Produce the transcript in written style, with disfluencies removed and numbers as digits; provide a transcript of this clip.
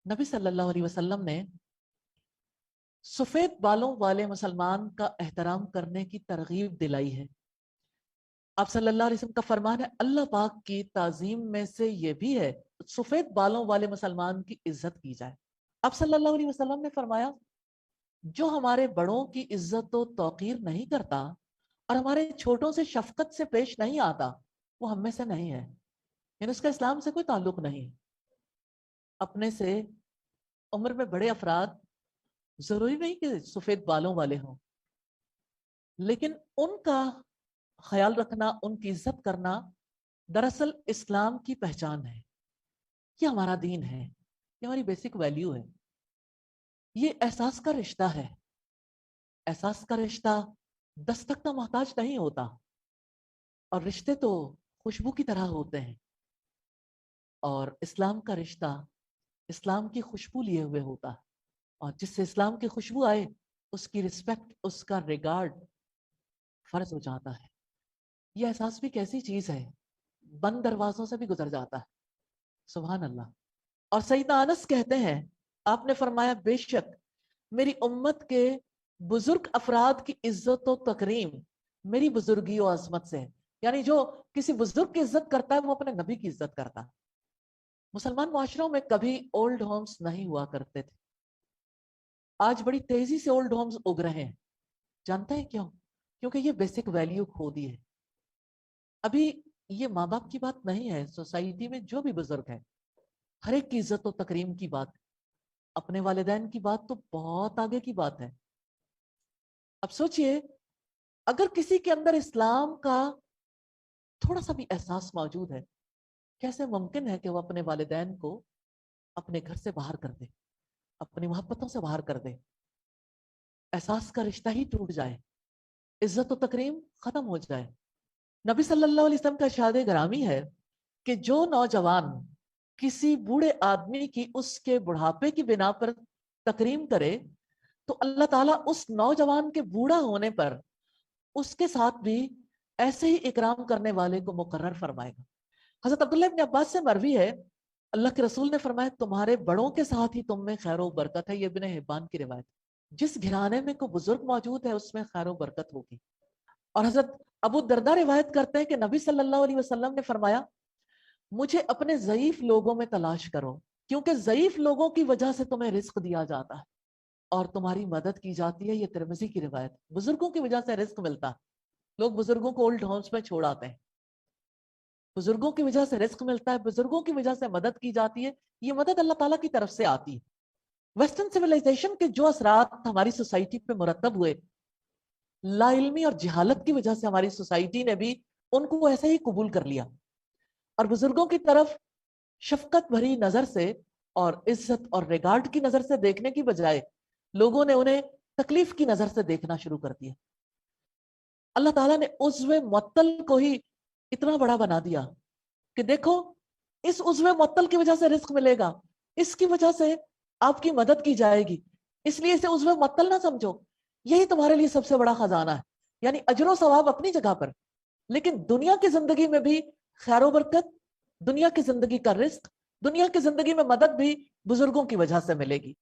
नबी सल्लल्लाहु अलैहि वसल्लम ने सफेद बालों वाले मुसलमान का एहतराम करने की तरगीब दिलाई है। आप सल्लल्लाहु अलैहि वसल्लम का फरमान है, अल्लाह पाक की ताजीम में से ये भी है सफेद बालों वाले मुसलमान की इज्जत की जाए। आप सल्लल्लाहु अलैहि वसल्लम ने फरमाया, जो हमारे बड़ों की इज्जत व तौकीर नहीं करता और हमारे छोटों से शफकत से पेश नहीं आता, वो हम में से नहीं है, यानी उसका इस्लाम से कोई ताल्लुक नहीं। अपने से उम्र में बड़े अफराद जरूरी नहीं कि सफेद बालों वाले हों, लेकिन उनका ख्याल रखना, उनकी इज्जत करना दरअसल इस्लाम की पहचान है। ये हमारा दीन है, ये हमारी बेसिक वैल्यू है। ये एहसास का रिश्ता है। एहसास का रिश्ता दस्तक का मोहताज नहीं होता, और रिश्ते तो खुशबू की तरह होते हैं, और इस्लाम का रिश्ता इस्लाम की खुशबू लिए हुए होता है। और जिससे इस्लाम की खुशबू आए, उसकी रिस्पेक्ट, उसका रिगार्ड फर्ज हो जाता है। यह एहसास भी कैसी चीज है, बंद दरवाजों से भी गुजर जाता है। सुभान अल्लाह। और सईदना अनस कहते हैं, आपने फरमाया, बेशक मेरी उम्मत के बुजुर्ग अफराद की इज्जत और तकरीम मेरी बुजुर्गी और अजमत से है। यानी जो किसी बुजुर्ग की इज्जत करता है, वो अपने नबी की इज्जत करता है। मुसलमान मुआशरों में कभी ओल्ड होम्स नहीं हुआ करते थे। आज बड़ी तेजी से ओल्ड होम्स उग रहे हैं। जानते हैं क्यों? क्योंकि ये बेसिक वैल्यू खो दी है। अभी ये माँ बाप की बात नहीं है, सोसाइटी में जो भी बुजुर्ग है, हर एक की इज्जत और तकरीम की बात है। अपने वालिदैन की बात तो बहुत आगे की बात है। अब सोचिए, अगर किसी के अंदर इस्लाम का थोड़ा सा भी एहसास मौजूद है, कैसे मुमकिन है कि वो अपने वालिदैन को अपने घर से बाहर कर दे, अपनी मोहब्बतों से बाहर कर दे, एहसास का रिश्ता ही टूट जाए, इज्जत और तकरीम खत्म हो जाए। नबी सल्लल्लाहु अलैहि वसल्लम का इरशाद ग्रामी है कि जो नौजवान किसी बूढ़े आदमी की उसके बुढ़ापे की बिना पर तकरीम करे, तो अल्लाह ताला उस नौजवान के बूढ़ा होने पर उसके साथ भी ऐसे ही इकराम करने वाले को मुकर्रर फरमाएगा। हजरत अब्दुल्लाह इब्न अब्बास से मरवी है, अल्लाह के रसूल ने फरमाया, तुम्हारे बड़ों के साथ ही तुम में खैर व बरकत है। ये इब्न हिब्बान की रिवायत। जिस घराने में कोई बुजुर्ग मौजूद है, उसमें खैर व बरकत होगी। और हजरत अबू दरदा रिवायत करते हैं कि नबी सल्लल्लाहु अलैहि वसल्लम ने फरमाया, मुझे अपने ज़ईफ लोगों में तलाश करो, क्योंकि ज़ईफ लोगों की वजह से तुम्हें रिस्क दिया जाता है और तुम्हारी मदद की जाती है। ये तिरमिज़ी की रिवायत। बुजुर्गों की वजह से रिस्क मिलता है। लोग बुजुर्गों को ओल्ड होम्स में छोड़ आते हैं। बुजुर्गों की वजह से रिस्क मिलता है, बुजुर्गों की वजह से मदद की जाती है। ये मदद अल्लाह ताला की तरफ से आती है। वेस्टर्न सिविलाइजेशन के जो असरात हमारी सोसाइटी पे मुरतब हुए, लाइल्मी और जहालत की वजह से हमारी सोसाइटी ने भी उनको ऐसे ही कबूल कर लिया, और बुजुर्गों की तरफ शफकत भरी नजर से और इज्जत और रिगार्ड की नजर से देखने की बजाय लोगों ने उन्हें तकलीफ की नजर से देखना शुरू कर दिया। अल्लाह ताला ने उज़्वे मुअत्तल को ही इतना बड़ा बना दिया कि देखो, इस उज़्वे मुअत्तल की वजह से रिस्क मिलेगा, इसकी वजह से आपकी मदद की जाएगी, इसलिए इसे उज़्वे मुअत्तल ना समझो। यही तुम्हारे लिए सबसे बड़ा खजाना है। यानी अजर सवाब अपनी जगह पर, लेकिन दुनिया की जिंदगी में भी खैर बरकत, दुनिया की जिंदगी का रिस्क, दुनिया की जिंदगी में मदद भी बुजुर्गों की वजह से मिलेगी।